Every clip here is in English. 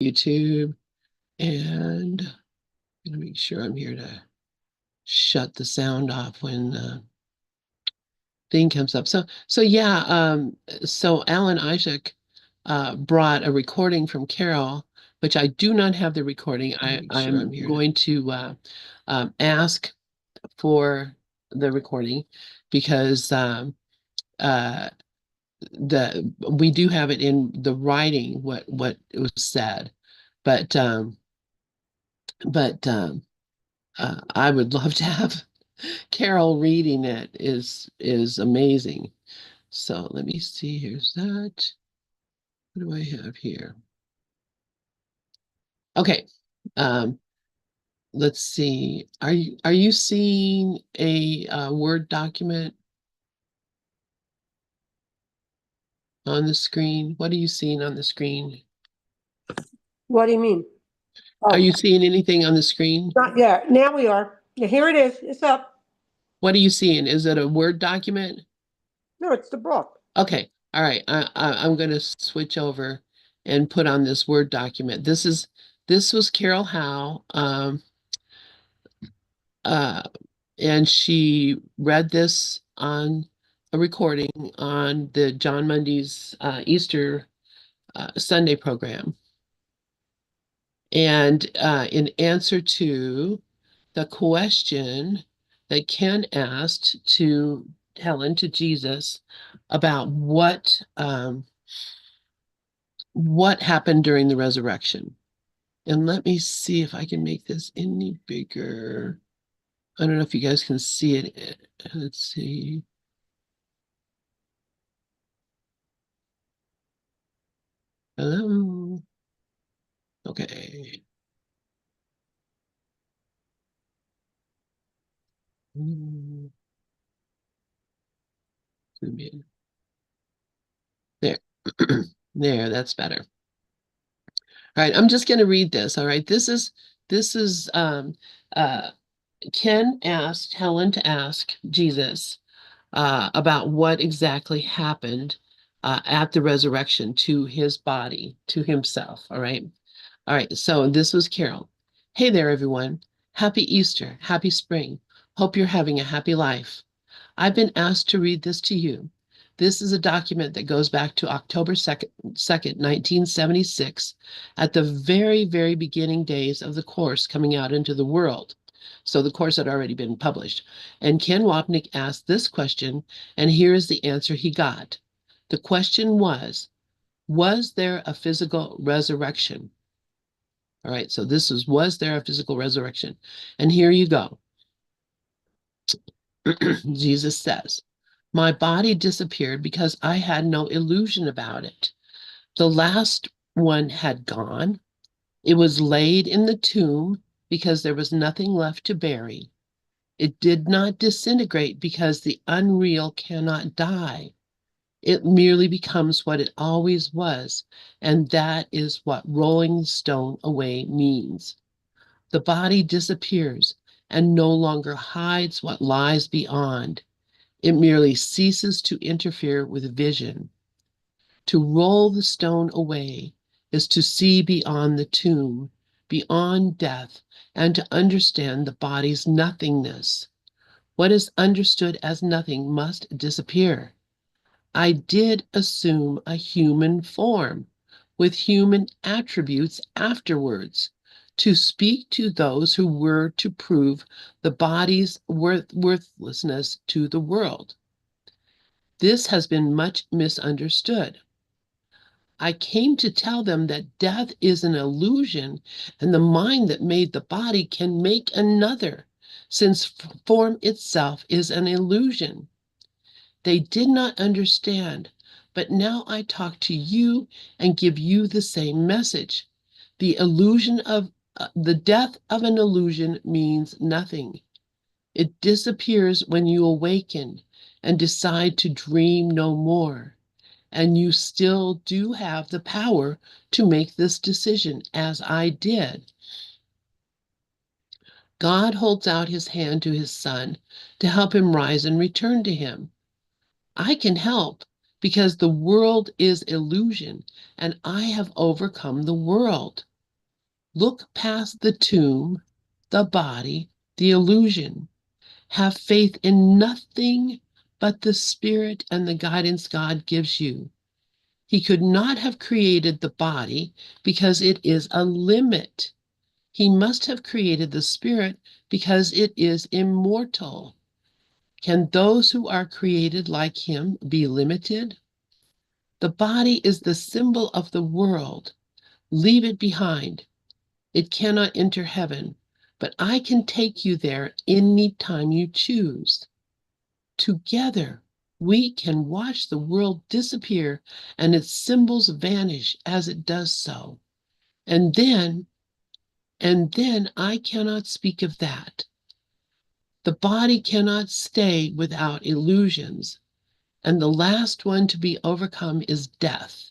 YouTube, and I'm gonna make sure I'm here to shut the sound off when the thing comes up. So yeah, so Alan Isaac brought a recording from Carol, which I do not have the recording. I'm going to ask for the recording because uh, we do have it in the writing what it was said, but but I would love to have Carol reading it is amazing. So let me see. Here's that. What do I have here? Okay. Um, let's see. Are you seeing a Word document on the screen? What are you seeing on the screen? What do you mean? Are Oh, you seeing anything on the screen? not yet. Now we are. Yeah, here it is. It's up. What are you seeing? Is it a Word document? No, it's the book. Okay. All right. I'm going to switch over and put on this Word document. This was Carol Howe. Uh, and she read this on a recording on the John Mundy's Easter Sunday program. And in answer to the question that Ken asked to Helen, to Jesus, about what happened during the resurrection. And let me see if I can make this any bigger. I don't know if you guys can see it. Let's see. Hello. Okay. Zoom in. There. There, that's better. All right, I'm just going to read this. All right, this is Ken asked Helen to ask Jesus about what exactly happened at the resurrection to his body, to himself. All right. All right. So this was Carol. Hey there, everyone. Happy Easter. Happy spring. Hope you're having a happy life. I've been asked to read this to you. This is a document that goes back to October 2nd, 1976, at the very, very beginning days of the course coming out into the world. So the course had already been published. And Ken Wapnick asked this question, and here is the answer he got. The question was there a physical resurrection? All right, so this was there a physical resurrection? And here you go. Jesus says, my body disappeared because I had no illusion about it. The last one had gone. It was laid in the tomb because there was nothing left to bury. It did not disintegrate because the unreal cannot die. It merely becomes what it always was, and that is what rolling the stone away means. The body disappears and no longer hides what lies beyond. It merely ceases to interfere with vision. To roll the stone away is to see beyond the tomb, beyond death, and to understand the body's nothingness. What is understood as nothing must disappear. I did assume a human form with human attributes afterwards to speak to those who were to prove the body's worthlessness to the world. This has been much misunderstood. I came to tell them that death is an illusion and the mind that made the body can make another, since form itself is an illusion. They did not understand, but now I talk to you and give you the same message. The illusion of the death of an illusion means nothing. It disappears when you awaken and decide to dream no more. And you still do have the power to make this decision, as I did. God holds out his hand to his son to help him rise and return to him. I can help because the world is illusion and I have overcome the world. Look past the tomb, the body, the illusion. Have faith in nothing but the spirit and the guidance God gives you. He could not have created the body because it is a limit. He must have created the spirit because it is immortal. Can those who are created like him be limited? The body is the symbol of the world. Leave it behind. It cannot enter heaven, but I can take you there any time you choose. Together, we can watch the world disappear and its symbols vanish as it does so. And then, and then I cannot speak of that. The body cannot stay without illusions, and the last one to be overcome is death.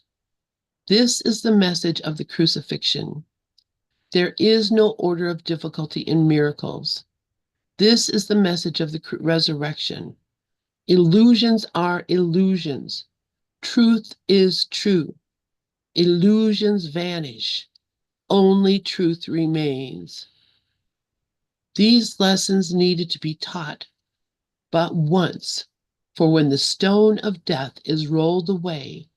This is the message of the crucifixion. There is no order of difficulty in miracles. This is the message of the resurrection. Illusions are illusions. Truth is true. Illusions vanish. Only truth remains. These lessons needed to be taught but once, for when the stone of death is rolled away,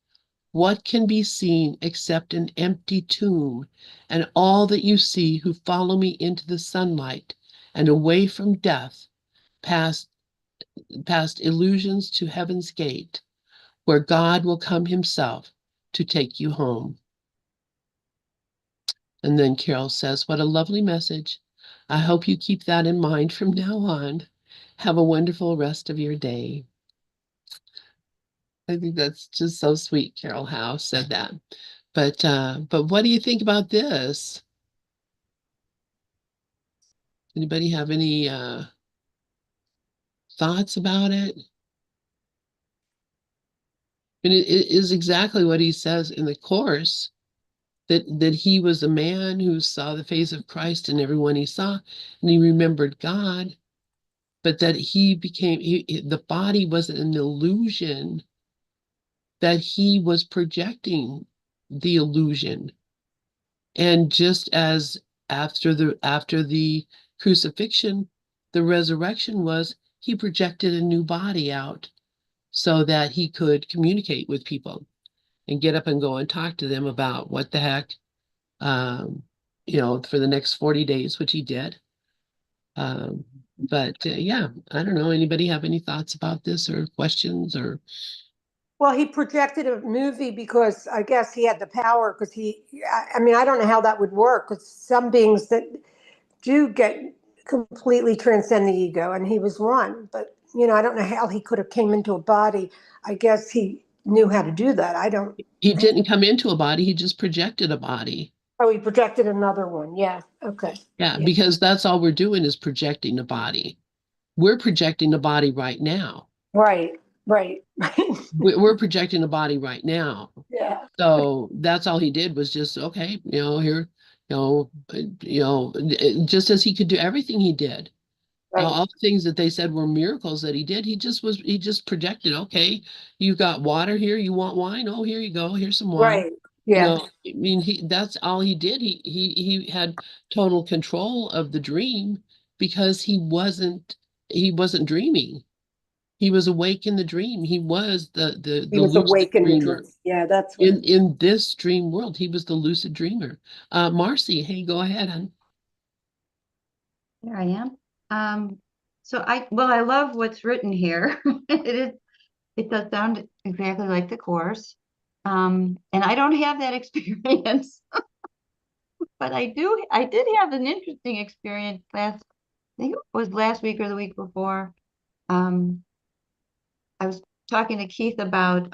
what can be seen except an empty tomb, and all that you see who follow me into the sunlight and away from death, past, past illusions to heaven's gate, where God will come himself to take you home. And then Carol says, what a lovely message. I hope you keep that in mind from now on. Have a wonderful rest of your day. I think that's just so sweet, Carol Howe said that. But what do you think about this? Anybody have any thoughts about it? And it is exactly what he says in the Course, that he was a man who saw the face of Christ in everyone he saw, and he remembered God, but that the body was an illusion, that he was projecting the illusion. And just as after the crucifixion, the resurrection was, he projected a new body out so that he could communicate with people and get up and go and talk to them about what the heck, um, for the next 40 days, which he did. But yeah, I don't know. Anybody have any thoughts about this or questions or? Well, he projected a movie because I guess he had the power because I mean, I don't know how that would work because some beings that do get completely transcend the ego, and he was one. But, I don't know how he could have came into a body. I guess he knew how to do that. I don't. He didn't come into a body, he just projected a body. Oh, he projected another one. Yeah. Okay. Yeah, Yeah. because that's all we're doing is projecting a body. We're projecting a body right now. Right. Right. We're projecting a body right now. Yeah. So that's all he did was just, okay, here, just as he could do everything he did. Right. All the things that they said were miracles that he did, he just projected, okay, you got water here, you want wine? Oh, here you go, here's some wine. Right. Yeah. I mean, that's all he did. He had total control of the dream because he wasn't dreaming. He was awake in the dream. He was He the was lucid awake in the dream. dreamer. Yeah, that's what it. In this dream world, he was the lucid dreamer. Marcy, hey, go ahead, hon. Here I am. I love what's written here. It does sound exactly like the course. And I don't have that experience, but I did have an interesting experience I think it was last week or the week before. Um, I was talking to Keith about,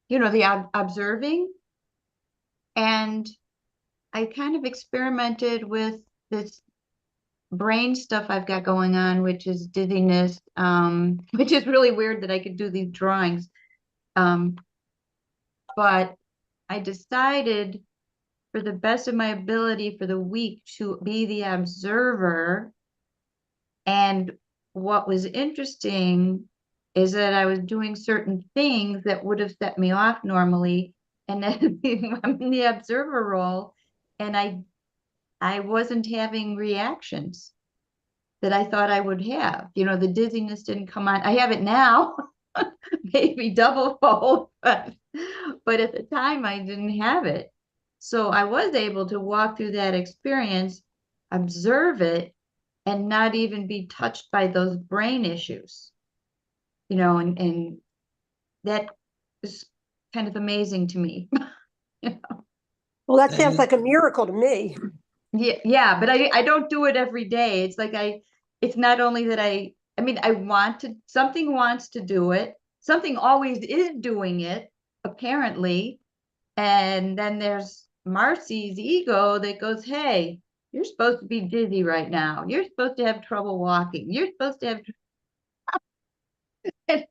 the observing, and I kind of experimented with this brain stuff I've got going on, which is dizziness, which is really weird that I could do these drawings. Um, but I decided, for the best of my ability for the week, to be the observer. And what was interesting is that I was doing certain things that would have set me off normally. And then I'm in the observer role, and I I wasn't having reactions that I thought I would have. You know, the dizziness didn't come on. I have it now, maybe double fold, but at the time I didn't have it. So I was able to walk through that experience, observe it, and not even be touched by those brain issues, you know, and that is kind of amazing to me. Well, that That sounds is, like a miracle to me. Yeah, yeah, but I don't do it every day. It's like it's not only that I mean, I want to, something wants to do it. Something always is doing it, apparently. And then there's Marcy's ego that goes, hey, you're supposed to be dizzy right now. You're supposed to have trouble walking. You're supposed to have,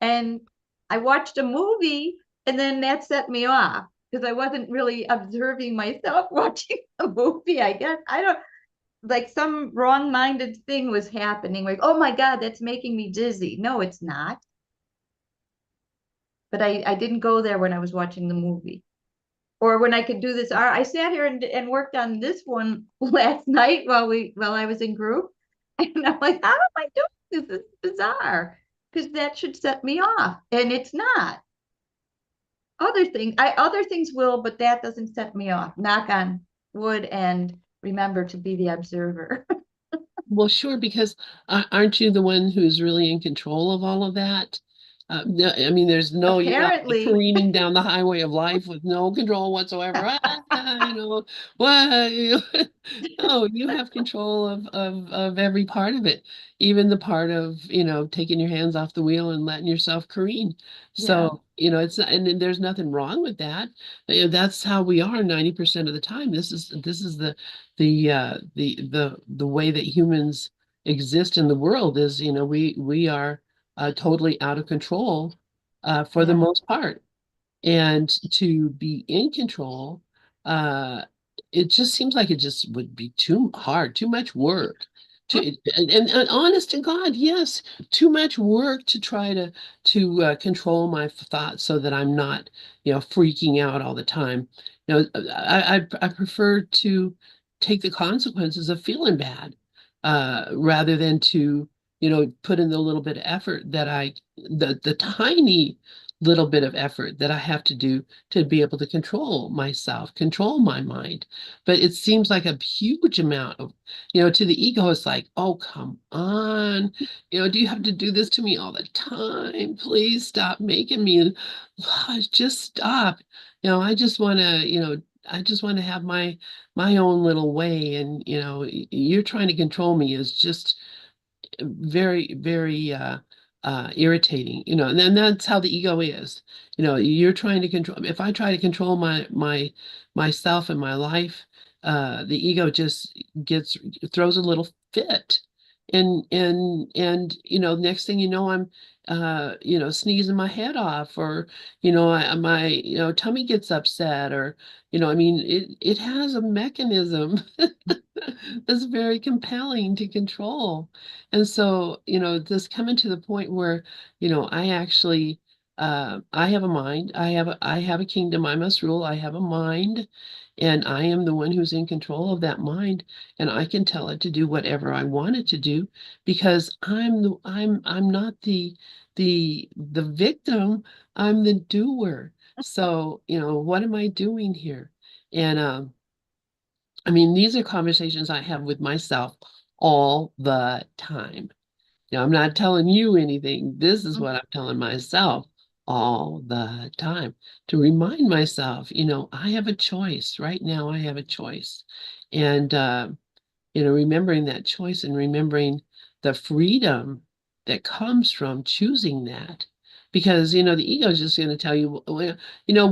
and I watched a movie and then that set me off because I wasn't really observing myself watching the movie, I guess. I don't, like some wrong-minded thing was happening, like, oh my God, that's making me dizzy. No, it's not. But I didn't go there when I was watching the movie. Or when I could do this. I sat here and worked on this one last night while I was in group. And I'm like, how am I doing this? This is bizarre. Because that should set me off. And it's not. Other things will, but that doesn't set me off. Knock on wood and remember to be the observer. well, sure, because aren't you the one who's really in control of all of that? No, I mean, you're not like Apparently, careening down the highway of life with no control whatsoever. What? No, you have control of every part of it, even the part of, taking your hands off the wheel and letting yourself careen. yeah, So, it's not, and there's nothing wrong with that. That's how we are 90% of the time. This is the way that humans exist in the world is, we are totally out of control for the yeah. most part. And to be in control, uh, it just seems like it just would be too hard, too much work. And honest to God, yes, too much work to try to control my thoughts so that I'm not, freaking out all the time. I prefer to take the consequences of feeling bad, rather than to, put in the little bit of effort the tiny little bit of effort that I have to do to be able to control myself, control my mind. But it seems like a huge amount of, to the ego, it's like, oh, come on. Do you have to do this to me all the time? Please stop making me, just stop. I just want to, I just want to have my own little way. And, you're trying to control me is just very, very irritating, and then that's how the ego is. You're trying to control. If I try to control myself and my life, the ego just gets throws a little fit. And next thing you know, I'm sneezing my head off, or my tummy gets upset, or I mean, it has a mechanism that's very compelling to control. And so, this coming to the point where, I actually, I have a mind, I have a kingdom I must rule, I have a mind, and I am the one who's in control of that mind, and I can tell it to do whatever I want it to do, because I'm not the victim, I'm the doer. So, what am I doing here? And I mean, these are conversations I have with myself all the time. I'm not telling you anything. This is what I'm telling myself all the time, to remind myself, I have a choice. Right now, I have a choice. And remembering that choice and remembering the freedom that comes from choosing that. Because, the ego is just going to tell you, well,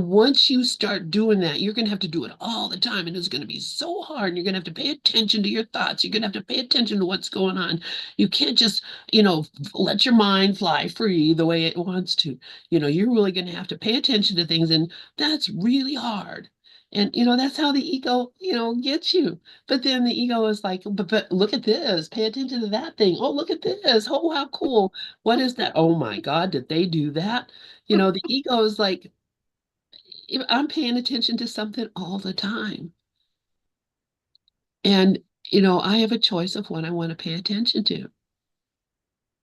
once you start doing that, you're going to have to do it all the time. And it's going to be so hard. And you're going to have to pay attention to your thoughts. You're going to have to pay attention to what's going on. You can't just, let your mind fly free the way it wants to. You're really going to have to pay attention to things. And that's really hard. And, that's how the ego, gets you. But then the ego is like, but look at this, pay attention to that thing. Oh, look at this. Oh, how cool. What is that? Oh my God, did they do that? The ego is like, I'm paying attention to something all the time. And, I have a choice of what I want to pay attention to.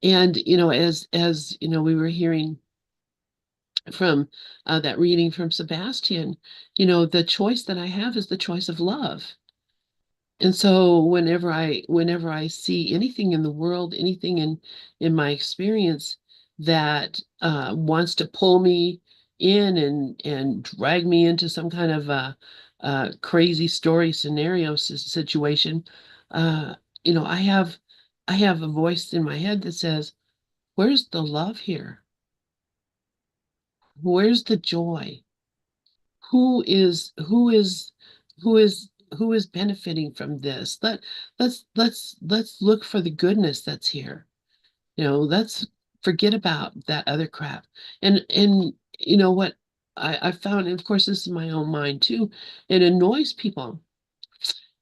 And, as we were hearing from that reading from Sebastian, the choice that I have is the choice of love. And so whenever I see anything in the world, anything in my experience that wants to pull me in and drag me into some kind of crazy story scenario situation, uh, I have a voice in my head that says, "Where's the love here? Where's the joy? Who is who is who is who is benefiting from this? Let's look for the goodness that's here. Let's forget about that other crap." And what I found, and of course this is my own mind too, it annoys people.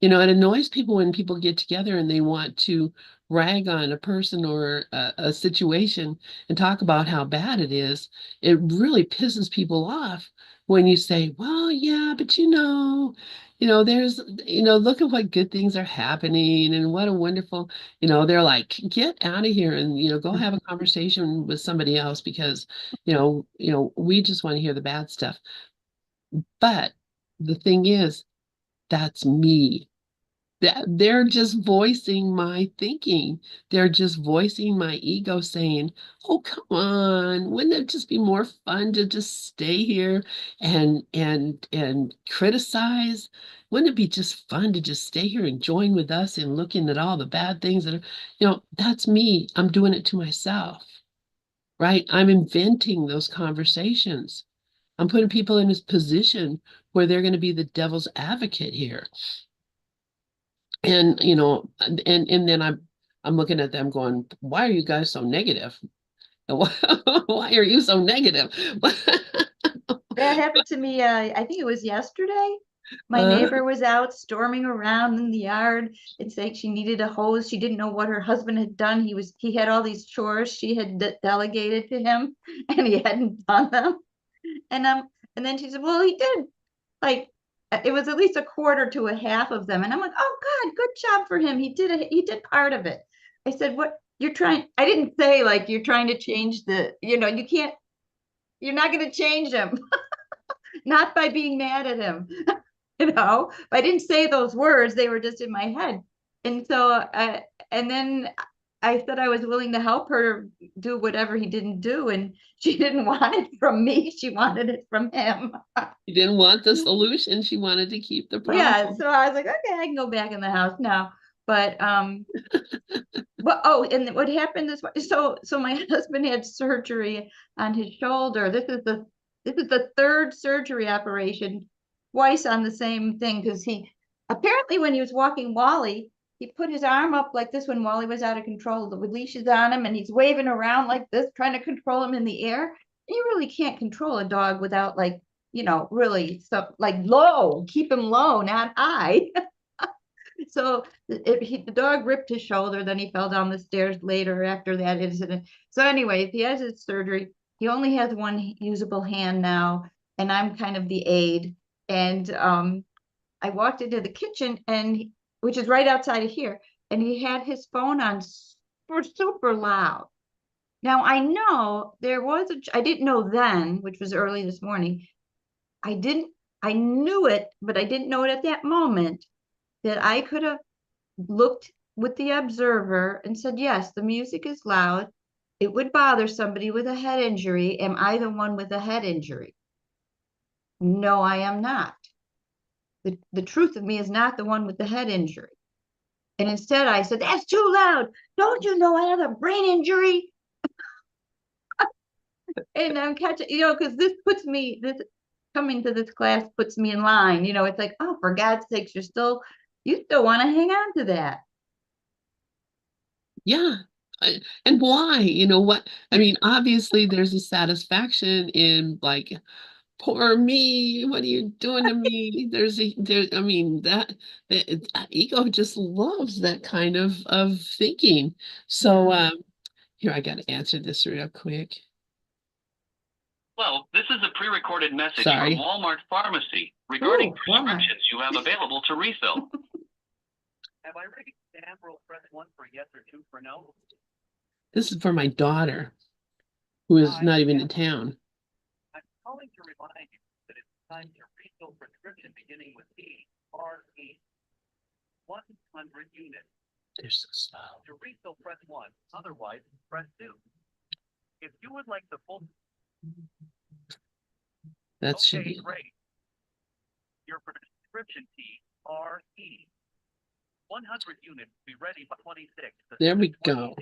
It annoys people when people get together and they want to rag on a person or a situation and talk about how bad it is. It really pisses people off when you say, "Well, yeah, but there's, look at what good things are happening and what a wonderful," they're like, "Get out of here and, go have a conversation with somebody else because, we just want to hear the bad stuff." But the thing is, that's me. They're just voicing my thinking. They're just voicing my ego saying, "Oh, come on. Wouldn't it just be more fun to just stay here and criticize? Wouldn't it be just fun to just stay here and join with us in looking at all the bad things that are, that's me. I'm doing it to myself, right? I'm inventing those conversations. I'm putting people in this position where they're going to be the devil's advocate here. And and then I'm looking at them going, "Why are you guys so negative? Why, why are you so negative?" That happened to me, I think it was yesterday. My uh, neighbor was out storming around in the yard and saying she needed a hose. She didn't know what her husband had done. He had all these chores she had delegated to him and he hadn't done them. And and then she said, "Well, he did like it was at least a quarter to a half of them." And I'm like, "Oh God, good job for him. He did part of it." I said, "What you're trying?" I didn't say like you're trying to change you can't, you're not going to change him, not by being mad at him. I didn't say those words, they were just in my head. And so and then I said I was willing to help her do whatever he didn't do, and she didn't want it from me, she wanted it from him. she didn't want the solution. She wanted to keep the Yeah, problem. so I was like, okay, I can go back in the house now. But and what happened is, so my husband had surgery on his shoulder. This is the third surgery operation, twice on the same thing, because he apparently, when he was walking Wally, he put his arm up like this when Wally was out of control with leashes on him, and he's waving around like this, trying to control him in the air. You really can't control a dog without like, really, so like low, keep him low, not high. So the dog ripped his shoulder, then he fell down the stairs later after that incident. So anyway, he has his surgery. He only has one usable hand now, and I'm kind of the aide. And I walked into the kitchen, which is right outside of here, and he had his phone on super, super loud. Now I know I didn't know then, which was early this morning. I didn't, I knew it, but I didn't know it at that moment, that I could have looked with the observer and said, yes, the music is loud. It would bother somebody with a head injury. Am I the one with a head injury? No, I am not. The truth of me is not the one with the head injury. And instead I said, that's too loud. Don't you know I have a brain injury? And I'm catching, because this coming to this class puts me in line. It's like, oh, for God's sakes, you still want to hang on to that. Yeah. And why? What? I mean, obviously there's a satisfaction in like, "Poor me, what are you doing to me?" I mean, that ego just loves that kind of thinking. So Yeah. here, I got to answer this real quick. Hello, this is a pre-recorded message from Sorry. Walmart Pharmacy regarding Oh, Walmart. prescriptions you have available to refill. Have I ready? Admiral, press 1 for yes or 2 for no. This is for my daughter, who is not even in town. I'm calling to remind you that it's time to refill prescription beginning with ERE 100 units. They're so slow. To refill, press 1. Otherwise, press 2. If you would like the full... That should Okay, be. great. Your prescription ERE 100 units will be ready by 26. There we go.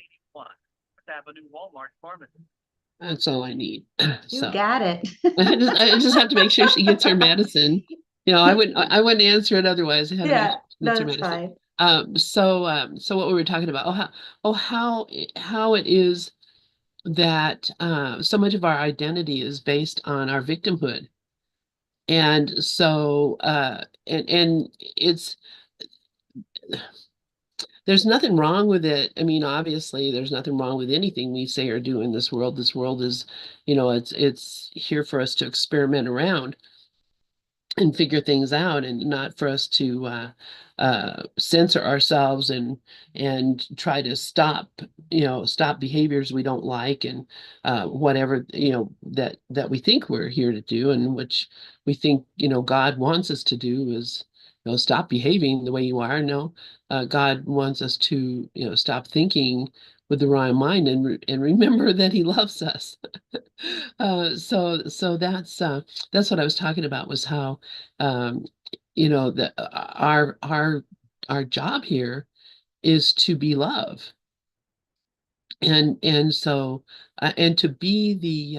Avenue Walmart Pharmacy. That's all I need. You So got it. I just have to make sure she gets her medicine. You know, I wouldn't answer it otherwise. I had to make Yeah, sure she gets her that's medicine. fine. So what we were talking about, how it is that so much of our identity is based on our victimhood. And so and it's there's nothing wrong with it. I mean, obviously, there's nothing wrong with anything we say or do in this world. This world is, you know, it's here for us to experiment around and figure things out, and not for us to censor ourselves and try to stop behaviors we don't like, and whatever that we think we're here to do, and which we think God wants us to do is stop behaving the way you are. No, God wants us to stop thinking with the wrong mind, and remember that He loves us. So that's what I was talking about, was how um, that our job here is to be love, and so and to be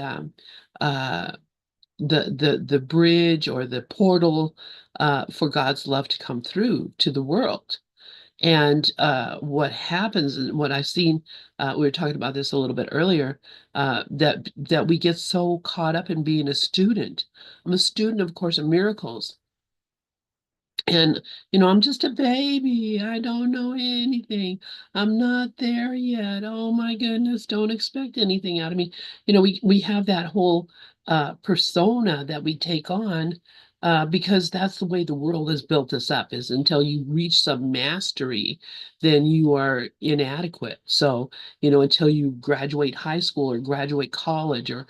uh, the bridge or the portal for God's love to come through to the world. And what happens, and what I've seen, we were talking about this a little bit earlier, that we get so caught up in being a student. I'm a student of Course in Miracles. And, I'm just a baby. I don't know anything. I'm not there yet. Oh my goodness, don't expect anything out of me. We have that whole persona that we take on because that's the way the world has built us up, is until you reach some mastery, then you are inadequate. So, until you graduate high school or graduate college, or,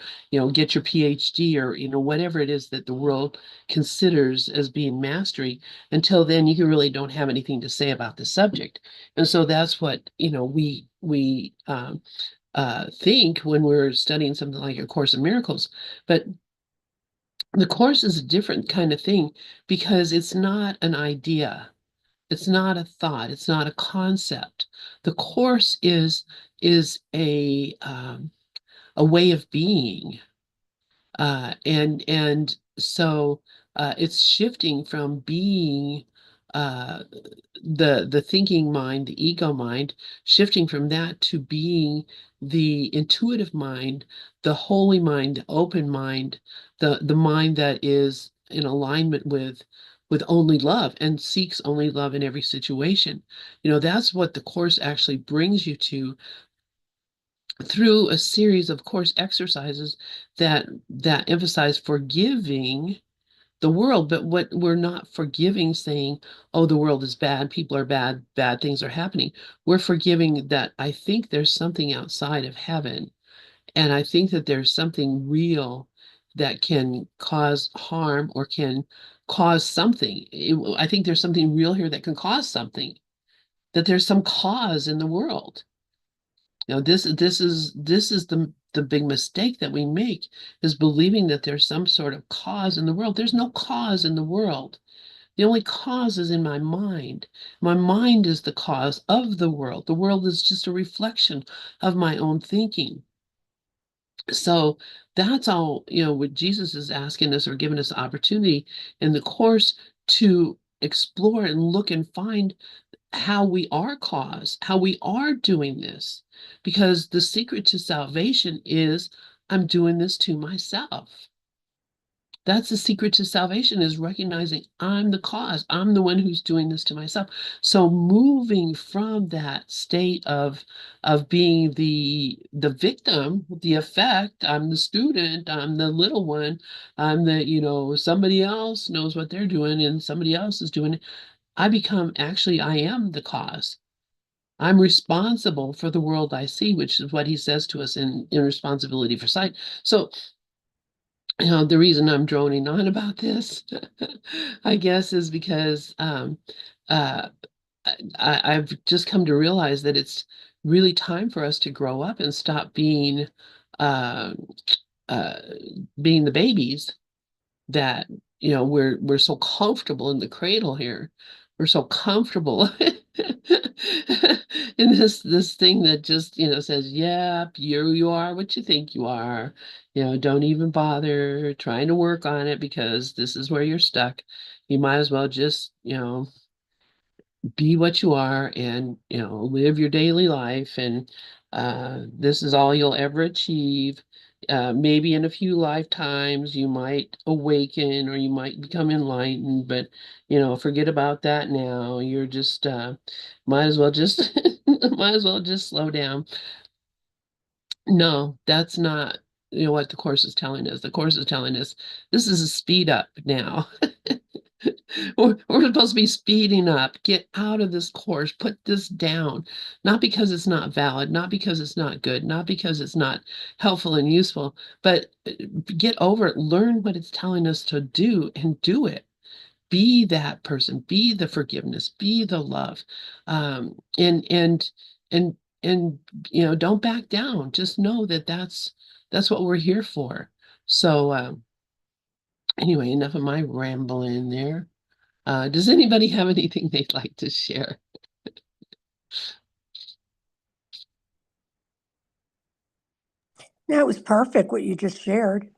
get your PhD, or, whatever it is that the world considers as being mastery, until then you really don't have anything to say about the subject. And so that's what we think when we're studying something like A Course in Miracles. But the course is a different kind of thing, because it's not an idea, it's not a thought, it's not a concept. The course is a way of being. And so it's shifting from being uh, the thinking mind, the ego mind, shifting from that to being the intuitive mind, the holy mind, the open mind, the mind that is in alignment with only love and seeks only love in every situation. That's what the course actually brings you to, through a series of course exercises that emphasize forgiving the world. But what we're not forgiving, saying, oh, the world is bad, people are bad, bad things are happening. We're forgiving that I think there's something outside of heaven, and I think that there's something real that can cause harm or can cause something. I think there's something real here that can cause something, that there's some cause in the world. This is the big mistake that we make, is believing that there's some sort of cause in the world. There's no cause in the world. The only cause is in my mind. My mind is the cause of the world. The world is just a reflection of my own thinking. So that's all, what Jesus is asking us, or giving us the opportunity in the course, to explore and look and find how we are cause, how we are doing this. Because the secret to salvation is, I'm doing this to myself. That's the secret to salvation, is recognizing I'm the cause. I'm the one who's doing this to myself. So moving from that state of being the victim, the effect, I'm the student, I'm the little one, I'm the, somebody else knows what they're doing and somebody else is doing it. I am the cause. I'm responsible for the world I see, which is what he says to us in Responsibility for Sight. So, the reason I'm droning on about this, I guess, is because uh, I've just come to realize that it's really time for us to grow up and stop uh, uh, being the babies that we're so comfortable in the cradle here. We're so comfortable in this thing that just says, "Yep, you are what you think you are." Don't even bother trying to work on it because this is where you're stuck. You might as well just be what you are and live your daily life, and this is all you'll ever achieve. Maybe in a few lifetimes you might awaken or you might become enlightened, but forget about that now. You're just might as well just might as well just slow down. No, that's not what the course is telling us. The course is telling us this is a speed up now. We're supposed to be speeding up. Get out of this course. Put this down. Not because it's not valid, not because it's not good, not because it's not helpful and useful, but get over it. Learn what it's telling us to do and do it. Be that person. Be the forgiveness. Be the love. And and don't back down. Just know that that's what we're here for. So anyway, enough of my rambling there. Does anybody have anything they'd like to share? That was perfect what you just shared.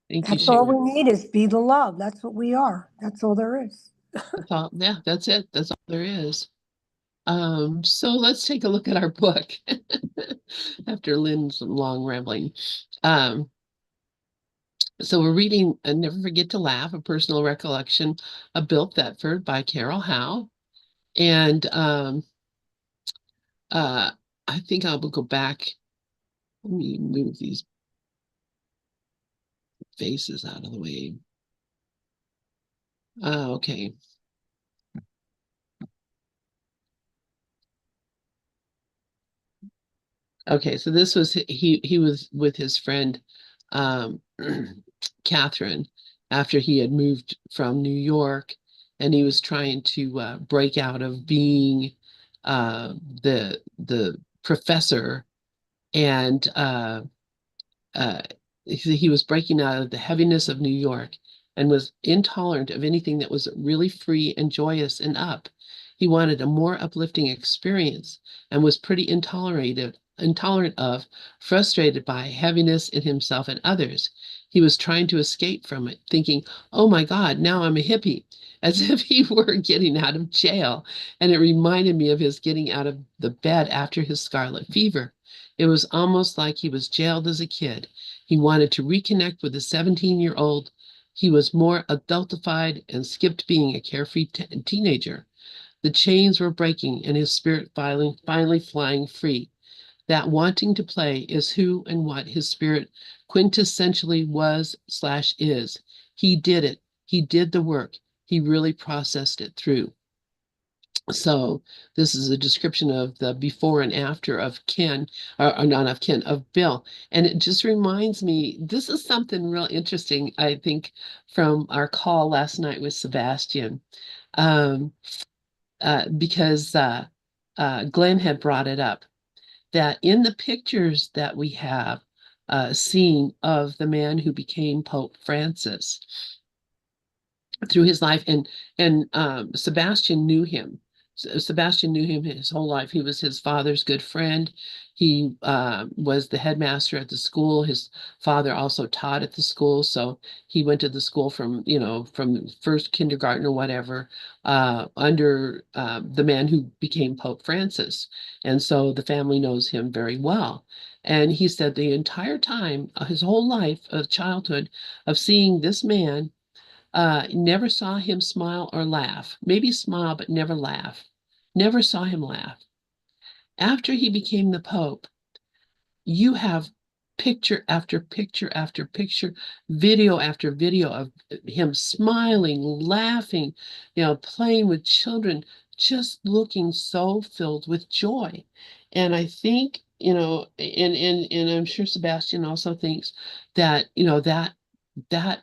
Thank you, That's all Sharon. we need is be the love. That's what we are. That's all there is. That's all. Yeah, that's it. That's all there is. So let's take a look at our book after Lynn's long rambling. Um, so we're reading Never Forget to Laugh, A Personal Recollection of Bill Thetford by Carol Howe. And uh, I think I will go back. Let me move these faces out of the way. Okay. Okay, so this was he was with his friend um Catherine after he had moved from New York, and he was trying to break out of being the professor, and uh, he was breaking out of the heaviness of New York and was intolerant of anything that was really free and joyous and up. He wanted a more uplifting experience and was pretty intolerant of, frustrated by heaviness in himself and others. He was trying to escape from it, thinking, "Oh my God, now I'm a hippie," as if he were getting out of jail. And it reminded me of his getting out of the bed after his scarlet fever. It was almost like he was jailed as a kid. He wanted to reconnect with the 17-year-old. He was more adultified and skipped being a carefree teenager. The chains were breaking and his spirit finally flying free. That wanting to play is who and what his spirit quintessentially was/is. He did it. He did the work. He really processed it through. So this is a description of the before and after of Ken, or not of Ken, of Bill. And it just reminds me, this is something real interesting, I think, from our call last night with Sebastian. Um, because Glenn had brought it up, that in the pictures that we have seen of the man who became Pope Francis, through his life, and Sebastian knew him. Sebastian knew him his whole life. He was his father's good friend. He was the headmaster at the school. His father also taught at the school, so he went to the school from first kindergarten or whatever under the man who became Pope Francis, and so the family knows him very well. And he said the entire time, his whole life of childhood, of seeing this man, never saw him smile or laugh. Maybe smile, but never laugh. Never saw him laugh. After he became the Pope, you have picture after picture after picture, video after video of him smiling, laughing, playing with children, just looking so filled with joy. And I think, and I'm sure Sebastian also thinks that, that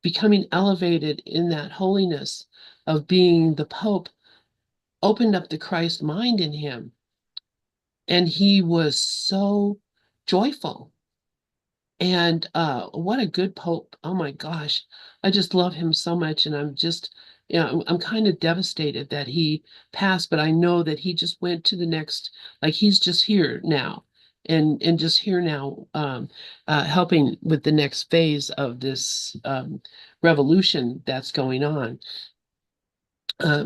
becoming elevated in that holiness of being the Pope opened up the Christ mind in him. And he was so joyful. And what a good Pope. Oh my gosh. I just love him so much. And I'm just, I'm kind of devastated that he passed, but I know that he just went to the next, like he's just here now. And just here now, helping with the next phase of this revolution that's going on.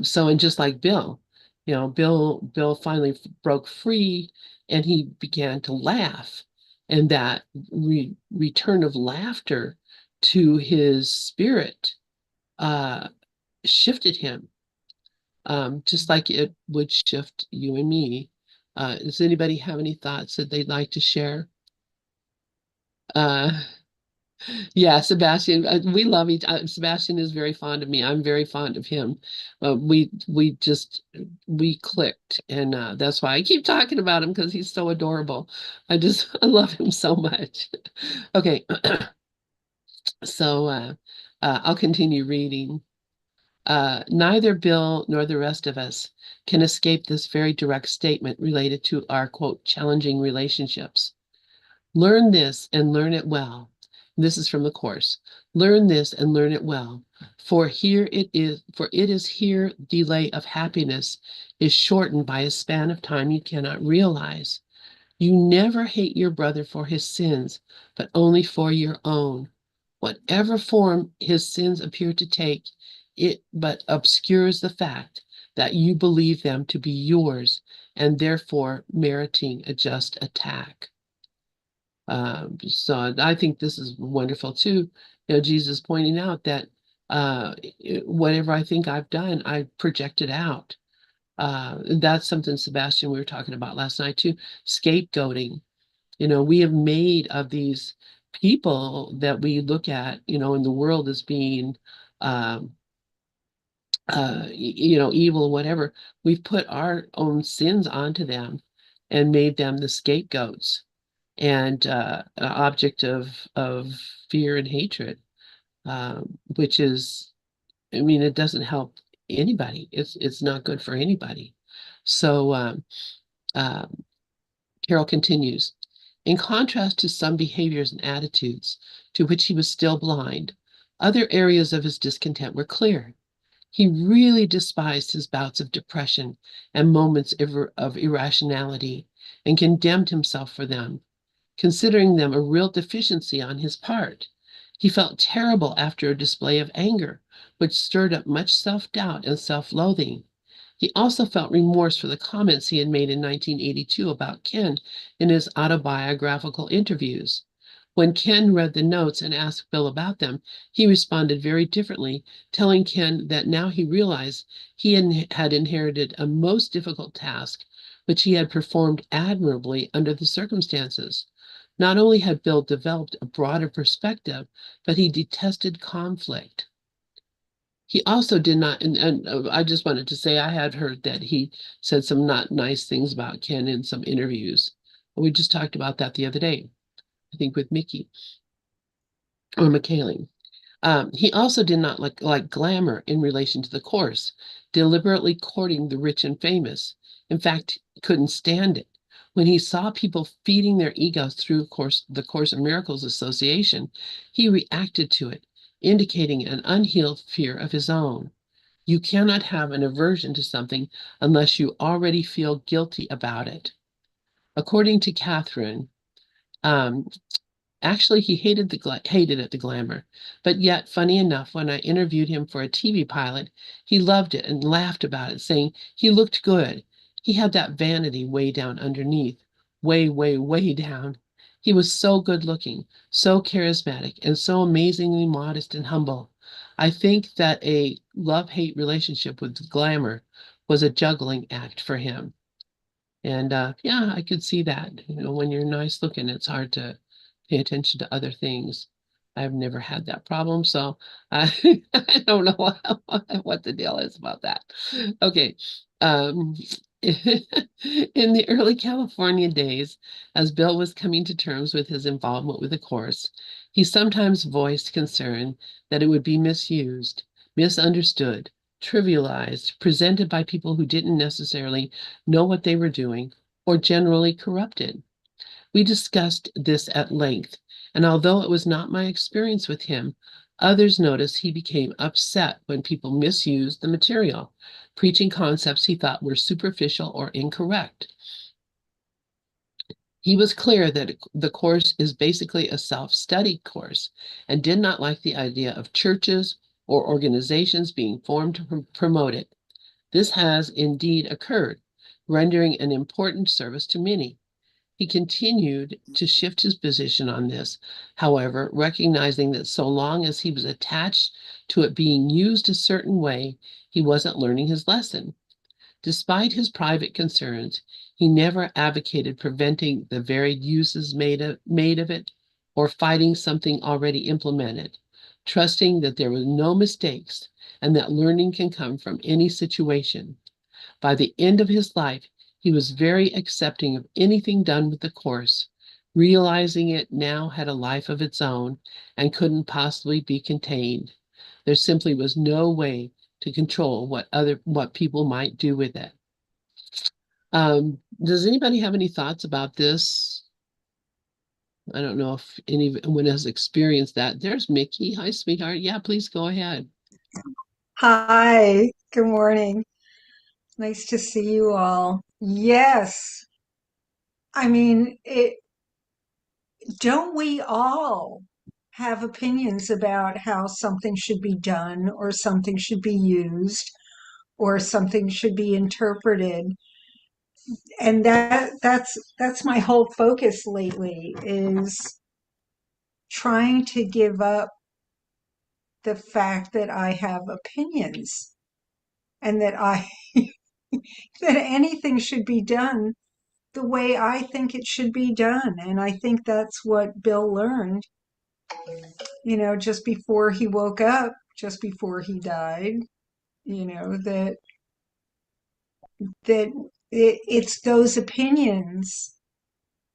So, and just like Bill, Bill finally broke free and he began to laugh. And that return of laughter to his spirit uh, shifted him, just like it would shift you and me. Does anybody have any thoughts that they'd like to share? Uh, Yeah, Sebastian, we love each. Sebastian is very fond of me. I'm very fond of him. We clicked, and that's why I keep talking about him because he's so adorable. I love him so much. Okay, so I'll continue reading. Neither Bill nor the rest of us can escape this very direct statement related to our quote challenging relationships. Learn this and learn it well. This is from the course. Learn this and learn it well. For it is here delay of happiness is shortened by a span of time you cannot realize. You never hate your brother for his sins, but only for your own. Whatever form his sins appear to take, it but obscures the fact that you believe them to be yours and therefore meriting a just attack. So I think this is wonderful too. Jesus pointing out that whatever I think I've done, I projected out. That's something, Sebastian, we were talking about last night too. Scapegoating. We have made of these people that we look at, in the world as being, um, evil or whatever. We've put our own sins onto them and made them the scapegoats and an object of fear and hatred, which is, I mean, it doesn't help anybody. It's not good for anybody. So um, Carol continues. In contrast to some behaviors and attitudes to which he was still blind, other areas of his discontent were clear. He really despised his bouts of depression and moments of irrationality and condemned himself for them, considering them a real deficiency on his part. He felt terrible after a display of anger, which stirred up much self-doubt and self-loathing. He also felt remorse for the comments he had made in 1982 about Ken in his autobiographical interviews. When Ken read the notes and asked Bill about them, he responded very differently, telling Ken that now he realized he had inherited a most difficult task, which he had performed admirably under the circumstances. Not only had Bill developed a broader perspective, but he detested conflict. He also did not, and I just wanted to say I had heard that he said some not nice things about Ken in some interviews. We just talked about that the other day, I think with Mickey or McKayling. He also did not like glamour in relation to the course, deliberately courting the rich and famous. In fact, couldn't stand it. When he saw people feeding their egos through the Course of Miracles Association, he reacted to it, indicating an unhealed fear of his own. You cannot have an aversion to something unless you already feel guilty about it. According to Catherine, um, actually, he hated the glamour, but yet, funny enough, when I interviewed him for a TV pilot, he loved it and laughed about it, saying he looked good. He had that vanity way down underneath, way, way, way down. He was so good looking, so charismatic, and so amazingly modest and humble. I think that a love-hate relationship with glamour was a juggling act for him. And yeah, I could see that. When you're nice looking, it's hard to pay attention to other things. I've never had that problem, so I, I don't know what the deal is about that. Okay. Um, in the early California days, as Bill was coming to terms with his involvement with the course, he sometimes voiced concern that it would be misused, misunderstood, trivialized, presented by people who didn't necessarily know what they were doing, or generally corrupted. We discussed this at length, and although it was not my experience with him, others noticed he became upset when people misused the material, preaching concepts he thought were superficial or incorrect. He was clear that the course is basically a self-study course and did not like the idea of churches or organizations being formed to promote it. This has indeed occurred, rendering an important service to many. He continued to shift his position on this, however, recognizing that so long as he was attached to it being used a certain way, he wasn't learning his lesson. Despite his private concerns, he never advocated preventing the varied uses made of it or fighting something already implemented, trusting that there were no mistakes and that learning can come from any situation. By the end of his life, he was very accepting of anything done with the course, realizing it now had a life of its own and couldn't possibly be contained. There simply was no way to control what people might do with it. Does anybody have any thoughts about this? I don't know if anyone has experienced that. There's Mickey. Hi, sweetheart. Yeah, please go ahead. Hi, good morning. Nice to see you all. Yes, I mean, don't we all have opinions about how something should be done or something should be used or something should be interpreted? And that's my whole focus lately is trying to give up the fact that I have opinions and that I that anything should be done the way I think it should be done. And I think that's what Bill learned, just before he woke up, just before he died, that it's those opinions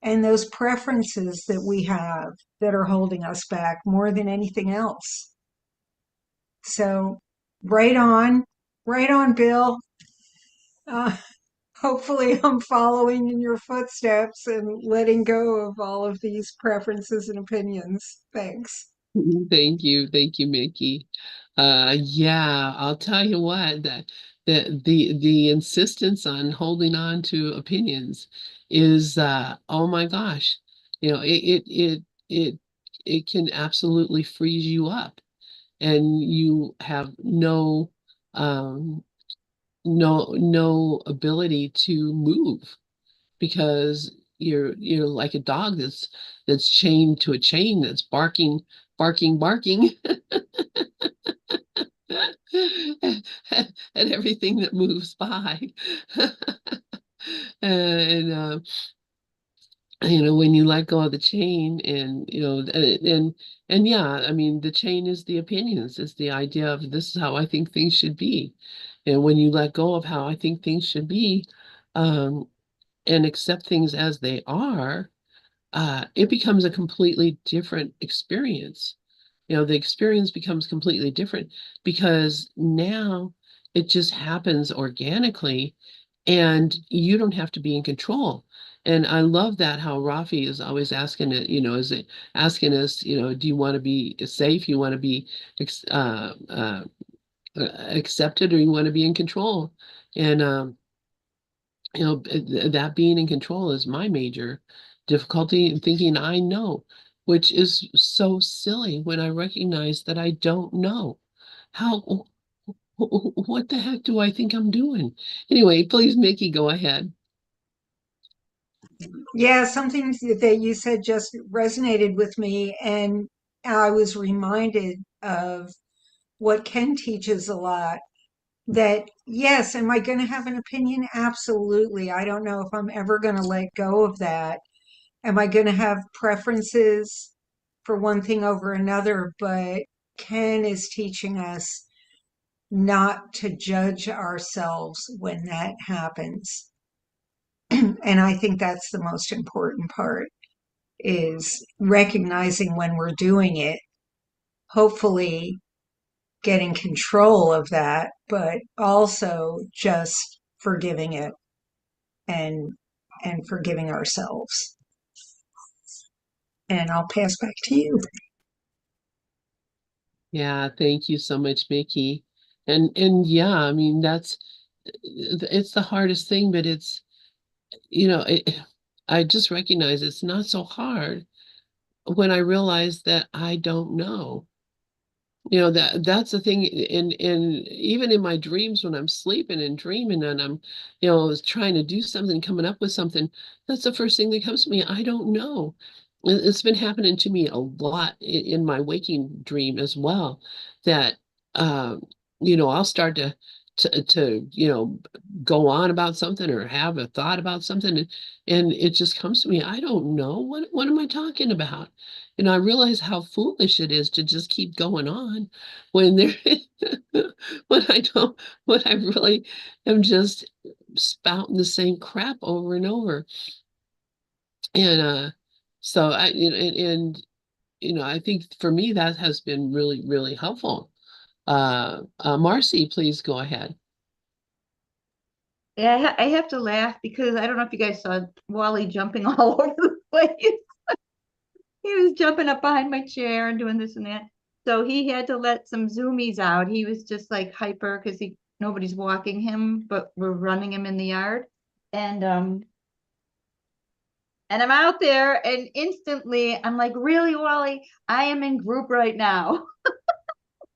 and those preferences that we have that are holding us back more than anything else. So right on, right on, Bill. Uh, Hopefully, I'm following in your footsteps and letting go of all of these preferences and opinions. Thanks. Thank you, Mickey. Yeah, I'll tell you what, that the insistence on holding on to opinions is oh my gosh, it can absolutely freeze you up, and you have um no ability to move because you're like a dog that's chained to a chain that's barking at everything that moves by. And when you let go of the chain, and and yeah, I mean, the chain is the opinions. It's the idea of this is how I think things should be. And when you let go of how I think things should be, um, and accept things as they are, it becomes a completely different experience. The experience becomes completely different because now it just happens organically and you don't have to be in control. And I love that how Rafi is always asking it, is it asking us, do you want to be safe? You want to be accepted, or you want to be in control? And that being in control is my major difficulty in thinking I know, which is so silly when I recognize that I don't know. How, what the heck do I think I'm doing? Anyway, please, Mickey, go ahead. Yeah, something that you said just resonated with me, and I was reminded of what Ken teaches a lot. That, yes, am I going to have an opinion? Absolutely. I don't know if I'm ever going to let go of that. am I going to have preferences for one thing over another? But Ken is teaching us not to judge ourselves when that happens. And I think that's the most important part, is recognizing when we're doing it, hopefully getting control of that, but also just forgiving it and forgiving ourselves. And I'll pass back to you. Yeah, thank you so much, Mickey. And yeah, I mean it's the hardest thing, but it's I just recognize it's not so hard when I realize that I don't know. That's the thing in even in my dreams when I'm sleeping and dreaming and I'm trying to do something, coming up with something, that's the first thing that comes to me. I don't know. It's been happening to me a lot in my waking dream as well, that um I'll start to go on about something or have a thought about something, and it just comes to me. I don't know, what am I talking about? I realize how foolish it is to just keep going on when there when I don't when I really am just spouting the same crap over and over. And so I I think for me that has been really, really helpful. Marcy, please go ahead. Yeah, I have to laugh because I don't know if you guys saw Wally jumping all over the place. He was jumping up behind my chair and doing this and that. So he had to let some zoomies out. He was just like hyper because nobody's walking him, but we're running him in the yard. And I'm out there and instantly I'm like, really, Wally, I am in group right now.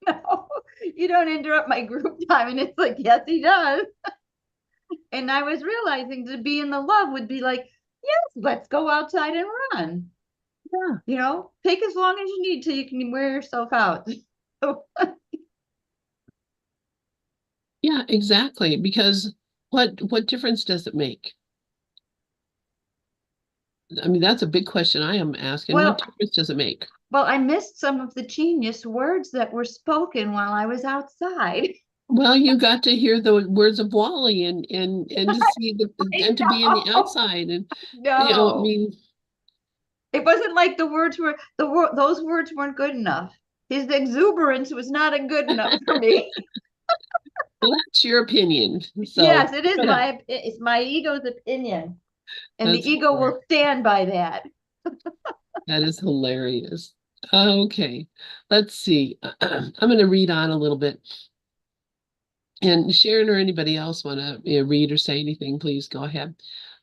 No, you don't interrupt my group time. And it's like, yes, he does. And I was realizing to be in the love would be like, yes, let's go outside and run. Take as long as you need till you can wear yourself out. Yeah, exactly. Because what difference does it make? I mean, that's a big question I am asking. What Well, difference does it make? well, I missed some of the genius words that were spoken while I was outside. Well, you got to hear the words of Wally and to see I and to be in the know. outside and I No, mean, it wasn't like the words were those words weren't good enough. His exuberance was not a good enough for me. well, that's your opinion. So Yes, it is it's my ego's opinion, and the that's ego hilarious. will stand by that. That is hilarious. Okay, let's see. I'm going to read on a little bit. And Sharon or anybody else want to read or say anything, please go ahead.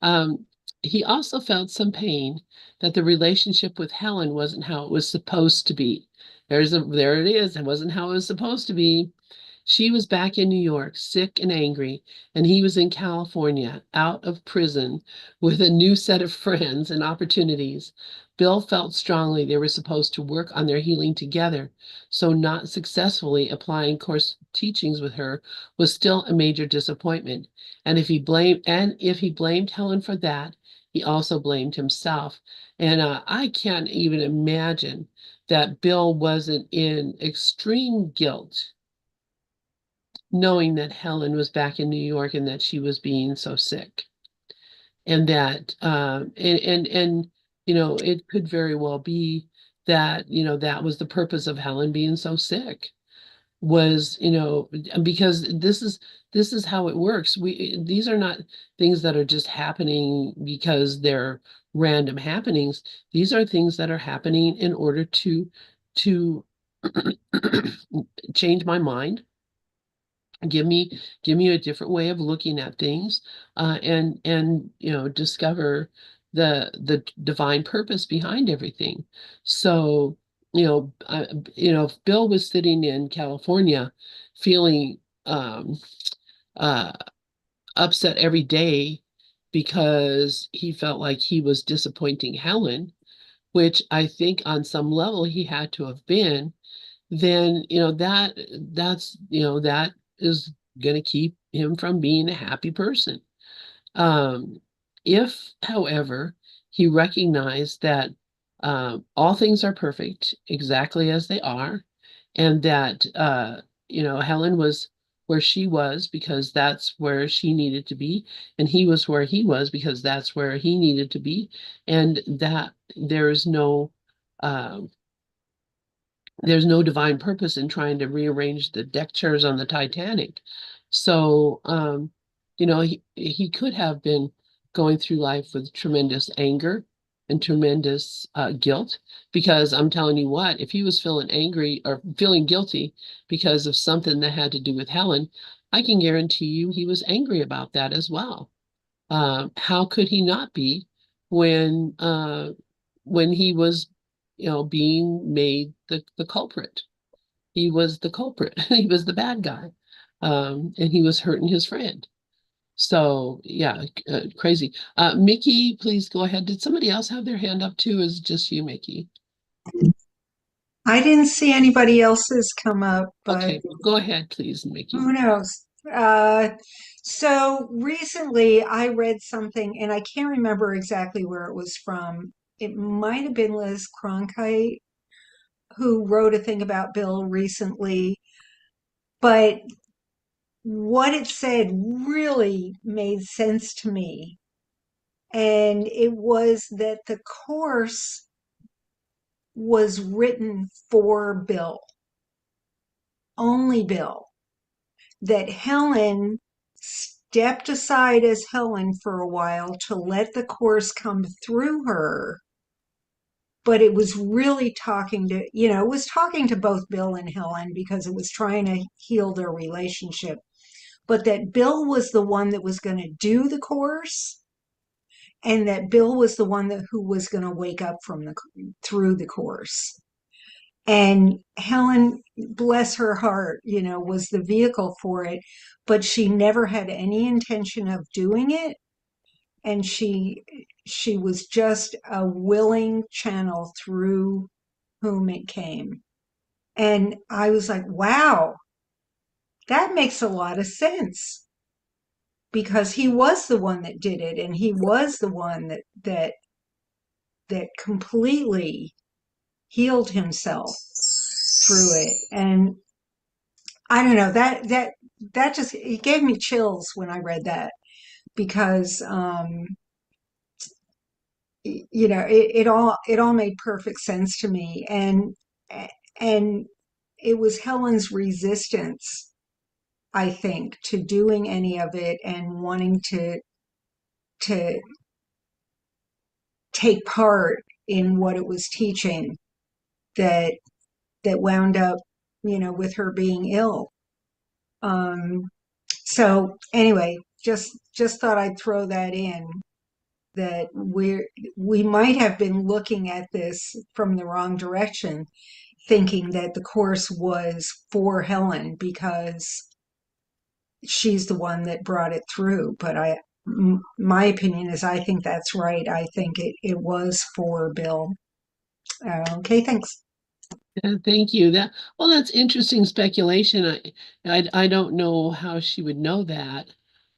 Um, he also felt some pain that the relationship with Helen wasn't how it was supposed to be. There it is. It wasn't how it was supposed to be. She was back in New York, sick and angry, and he was in California, out of prison, with a new set of friends and opportunities. Bill felt strongly they were supposed to work on their healing together, so not successfully applying course teachings with her was still a major disappointment. If he blamed Helen for that, he also blamed himself. And I can't even imagine that Bill wasn't in extreme guilt knowing that Helen was back in New York and that she was being so sick. And that it could very well be that, that was the purpose of Helen being so sick, was, because this is how it works. These are not things that are just happening because they're random happenings. These are things that are happening in order to change my mind, give me a different way of looking at things, and discover the divine purpose behind everything. So if Bill was sitting in California feeling uh upset every day because he felt like he was disappointing Helen, which I think on some level he had to have been, then that is going to keep him from being a happy person. Um, if, however, he recognized that all things are perfect exactly as they are, and that Helen was where she was because that's where she needed to be, and he was where he was because that's where he needed to be, and that uh, there's no divine purpose in trying to rearrange the deck chairs on the Titanic. So, he could have been going through life with tremendous anger and tremendous guilt, because I'm telling you what, if he was feeling angry or feeling guilty because of something that had to do with Helen, I can guarantee you he was angry about that as well. How could he not be when he was, being made the culprit? He was the culprit. He was the bad guy, and he was hurting his friend. So yeah, crazy. Mickey, please go ahead. Did somebody else have their hand up too? Is it just you, Mickey? I didn't see anybody else's come up, but Okay, go ahead, please, who Mickey. knows? Uh, so recently I read something, and I can't remember exactly where it was from. It might have been Liz Cronkite who wrote a thing about Bill recently, but what it said really made sense to me. And it was that the course was written for Bill, only Bill. That Helen stepped aside as Helen for a while to let the course come through her. But it was really it was talking to both Bill and Helen because it was trying to heal their relationship. But that Bill was the one that was going to do the course, and that Bill was the one who was going to wake up through the course. And Helen, bless her heart, was the vehicle for it, but she never had any intention of doing it. And she was just a willing channel through whom it came. And I was like, wow, that makes a lot of sense because he was the one that did it, and he was the one that completely healed himself through it. And I don't know, that just it gave me chills when I read that because it all made perfect sense to me. And it was Helen's resistance, I think, to doing any of it and wanting to take part in what it was teaching that wound up, with her being ill. Um, so anyway, just thought I'd throw that in, that we might have been looking at this from the wrong direction, thinking that the course was for Helen because she's the one that brought it through. But my opinion is I think that's right. I think it was for Bill. Okay, thanks. Thank you. That's interesting speculation. I don't know how she would know that.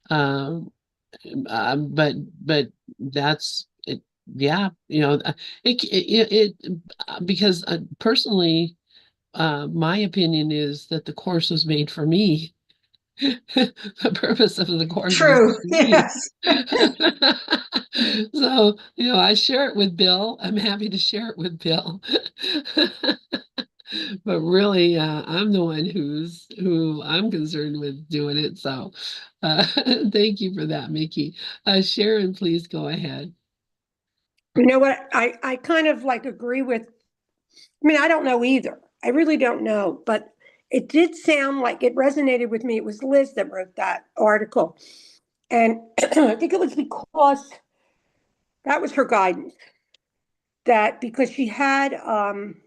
Um, but that's it. Yeah, because personally, my opinion is that the course was made for me. The purpose of the course was True. for me. Yes. So, I share it with Bill. I'm happy to share it with Bill. But really, I'm the one who I'm concerned with doing it. So, uh, thank you for that, Mickey. Sharon, please go ahead. You know what? I kind of like agree with, I mean, I don't know either. I really don't know, but it did sound like it resonated with me. It was Liz that wrote that article. And I think it was because that was her guidance, that because she had an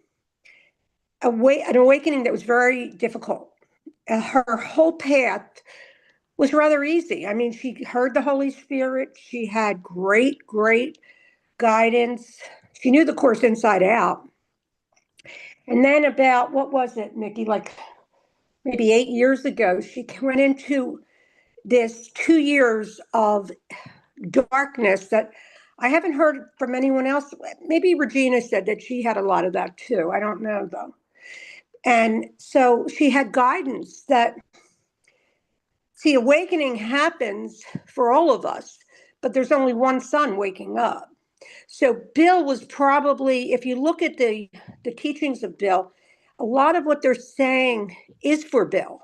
awakening that was very difficult. Her whole path was rather easy. I mean, she heard the Holy Spirit. She had great, great guidance. She knew the course inside out. And then about, what was it, Mickey, like maybe 8 years ago, she went into this 2 years of darkness that I haven't heard from anyone else. Maybe Regina said that she had a lot of that too. I don't know though. And so she had guidance that, see, awakening happens for all of us, but there's only one sun waking up. So Bill was probably, if you look at the teachings of Bill, a lot of what they're saying is for Bill.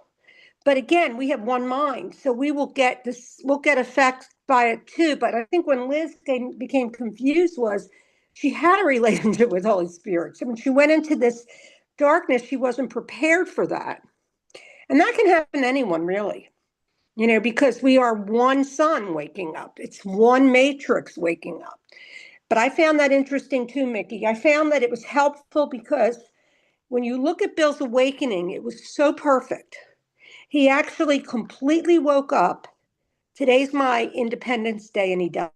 But again, we have one mind, so we will get this, we'll get affected by it too. But I think when Liz became confused was she had a relationship with Holy Spirit. So when she went into this darkness, she wasn't prepared for that. And that can happen to anyone, really, because we are one sun waking up. It's one matrix waking up. But I found that interesting too, Mickey. I found that it was helpful because when you look at Bill's awakening, it was so perfect. He actually completely woke up. Today's my Independence Day, and he died.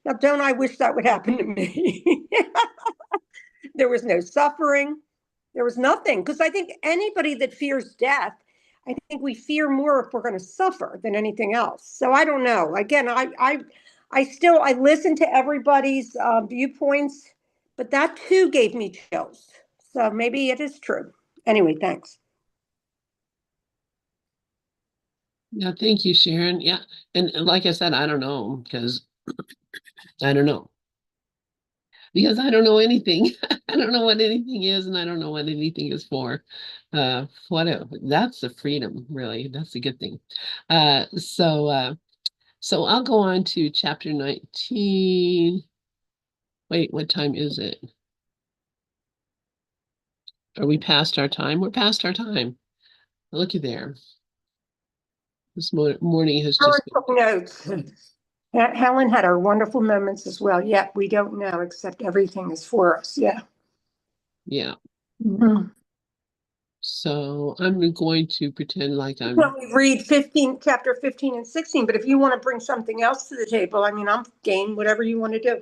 Now, don't I wish that would happen to me? There was no suffering. There was nothing. Because I think anybody that fears death, I think we fear more if we're going to suffer than anything else. So I don't know. Again, I listen to everybody's viewpoints, but that too gave me chills. So maybe it is true. Anyway, thanks. Yeah, thank you, Sharon. Yeah. And like I said, I don't know because I don't know. Because I don't know anything. I don't know what anything is, and I don't know what anything is for. That's the freedom, really. That's a good thing. So I'll go on to chapter 19. Wait, what time is it? Are we past our time? We're past our time. Looky there. This morning has Helen just took notes. Helen had her wonderful moments as well. Yet we don't know, except everything is for us. Yeah. yeah. Mhm. So I'm going to pretend like I'm Well, we read chapter 15 and 16, but if you want to bring something else to the table, I mean, I'm game, whatever you want to do.